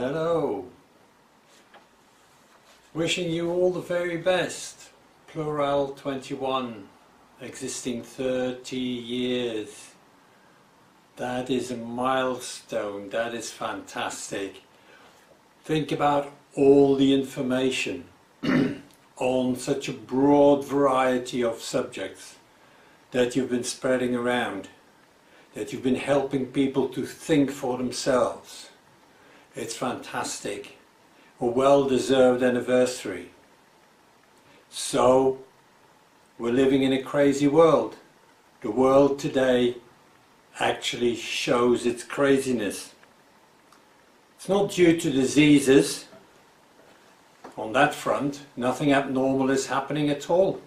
Hello. Wishing you all the very best. Plural 21, existing 30 years. That is a milestone. That is fantastic. Think about all the information on such a broad variety of subjects that you've been spreading around, that you've been helping people to think for themselves. It's fantastic. A well-deserved anniversary. So, we're living in a crazy world. The world today actually shows its craziness. It's not due to diseases. On that front, nothing abnormal is happening at all.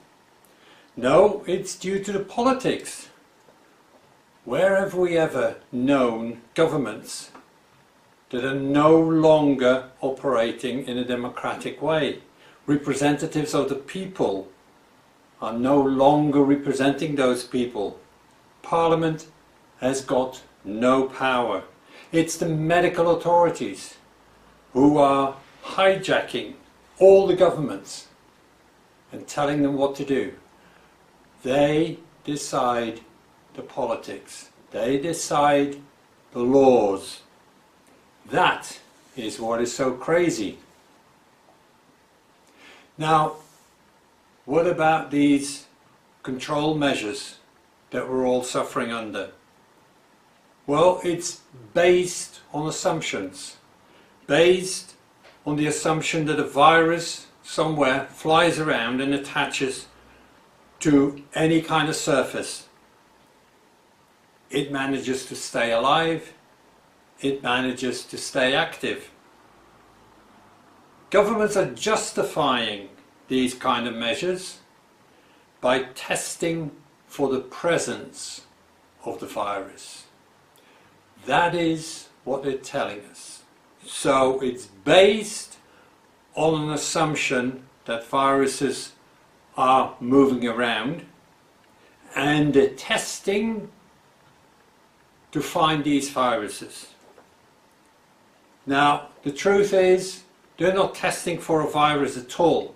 No, it's due to the politics. Where have we ever known governments that are no longer operating in a democratic way? Representatives of the people are no longer representing those people. Parliament has got no power. It's the medical authorities who are hijacking all the governments and telling them what to do. They decide the politics. They decide the laws. That is what is so crazy. Now, what about these control measures that we're all suffering under? Well, it's based on assumptions. Based on the assumption that a virus somewhere flies around and attaches to any kind of surface. It manages to stay alive. It manages to stay active. Governments are justifying these kind of measures by testing for the presence of the virus. That is what they're telling us. So it's based on an assumption that viruses are moving around, and they're testing to find these viruses. Now, the truth is, they're not testing for a virus at all.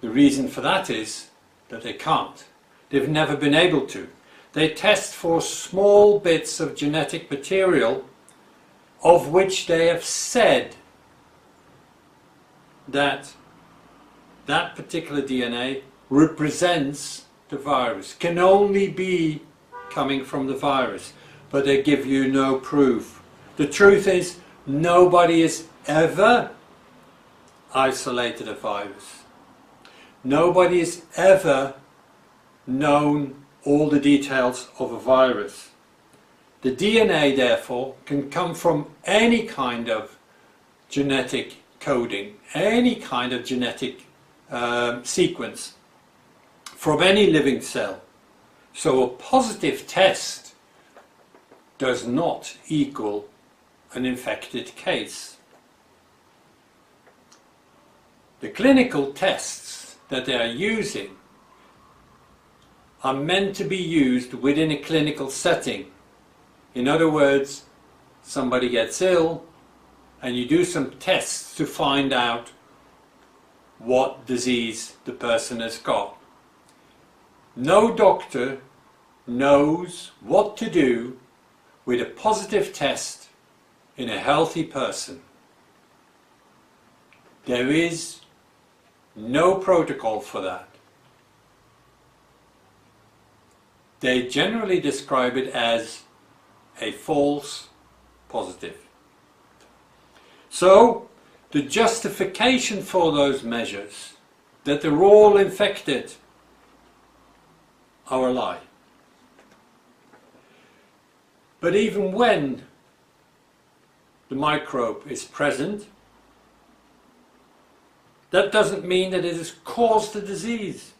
The reason for that is that they can't. They've never been able to. They test for small bits of genetic material of which they have said that that particular DNA represents the virus, can only be coming from the virus, but they give you no proof. The truth is, nobody has ever isolated a virus. Nobody has ever known all the details of a virus. The DNA, therefore, can come from any kind of genetic coding, any kind of genetic sequence, from any living cell. So a positive test does not equal an infected case. The clinical tests that they are using are meant to be used within a clinical setting. In other words, somebody gets ill and you do some tests to find out what disease the person has got. No doctor knows what to do with a positive test in a healthy person. There is no protocol for that. They generally describe it as a false positive. So, the justification for those measures, that they're all infected, are a lie. But even when the microbe is present, that doesn't mean that it has caused the disease.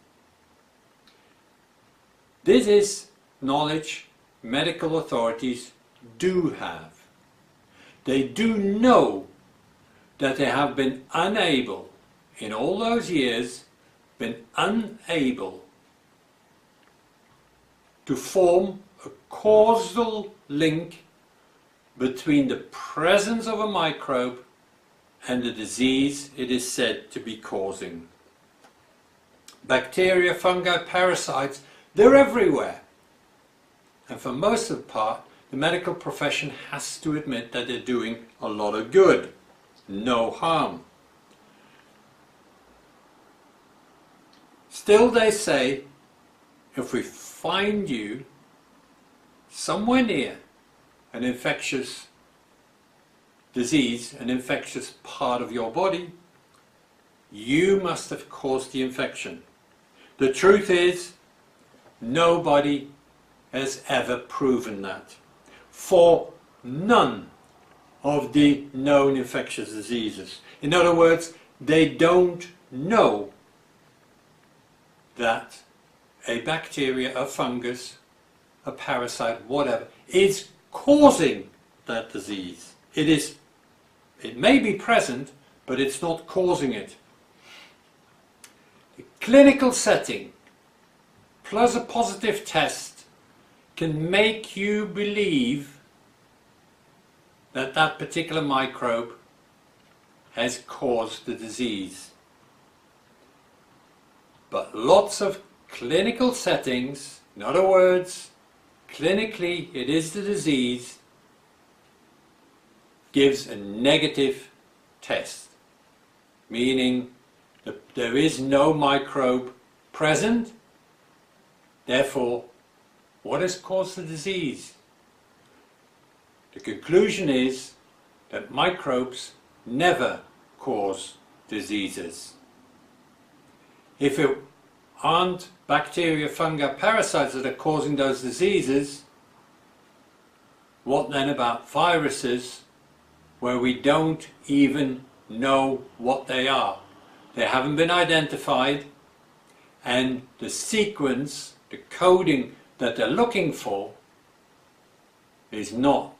This is knowledge medical authorities do have. They do know that they have been unable, in all those years, been unable to form a causal link between the presence of a microbe and the disease it is said to be causing. Bacteria, fungi, parasites, they're everywhere. And for most of the part, the medical profession has to admit that they're doing a lot of good, no harm. Still they say, if we find you somewhere near an infectious disease, an infectious part of your body, you must have caused the infection. The truth is, nobody has ever proven that for none of the known infectious diseases. In other words, they don't know that a bacteria, a fungus, a parasite, whatever, is causing that disease. It may be present, but it's not causing it. The clinical setting plus a positive test can make you believe that that particular microbe has caused the disease. But lots of clinical settings, in other words, clinically it is the disease, gives a negative test, meaning that there is no microbe present. Therefore, what has caused the disease? The conclusion is that microbes never cause diseases. If it aren't bacteria, fungi, parasites that are causing those diseases, what then about viruses, where we don't even know what they are? They haven't been identified, and the sequence, the coding that they're looking for, is not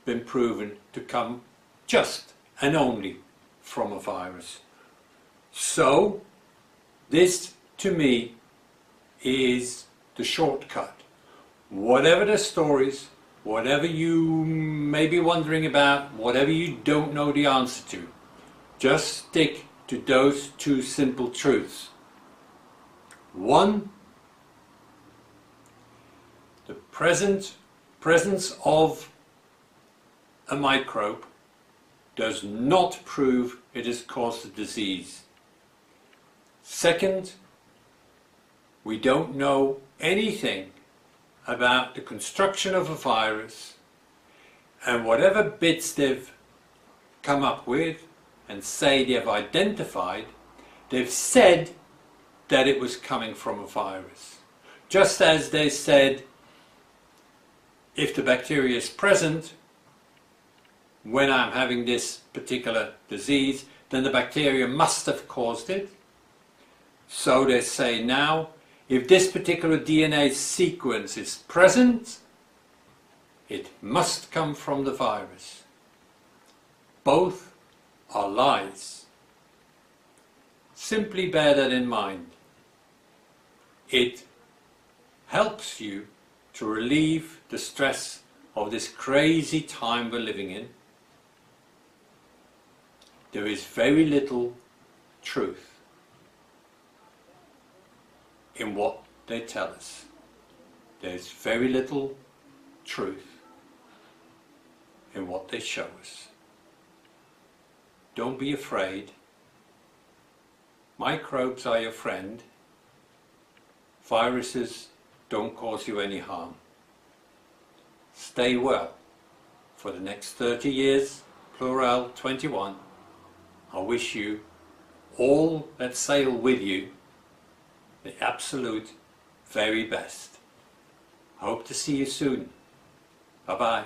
been proven to come just and only from a virus. So this to me is the shortcut. Whatever the stories, whatever you may be wondering about, whatever you don't know the answer to, just stick to those two simple truths. One, the presence of a microbe does not prove it has caused the disease. Second, we don't know anything about the construction of a virus, and whatever bits they've come up with and say they've identified, they've said that it was coming from a virus. Just as they said, if the bacteria is present when I'm having this particular disease, then the bacteria must have caused it. So they say now, if this particular DNA sequence is present, it must come from the virus. Both are lies. Simply bear that in mind. It helps you to relieve the stress of this crazy time we're living in. There is very little truth in what they tell us. There's very little truth in what they show us. Don't be afraid. Microbes are your friend. Viruses don't cause you any harm. Stay well. For the next 30 years, Plural 21, I wish you, all that sail with you, the absolute very best. Hope to see you soon. Bye-bye.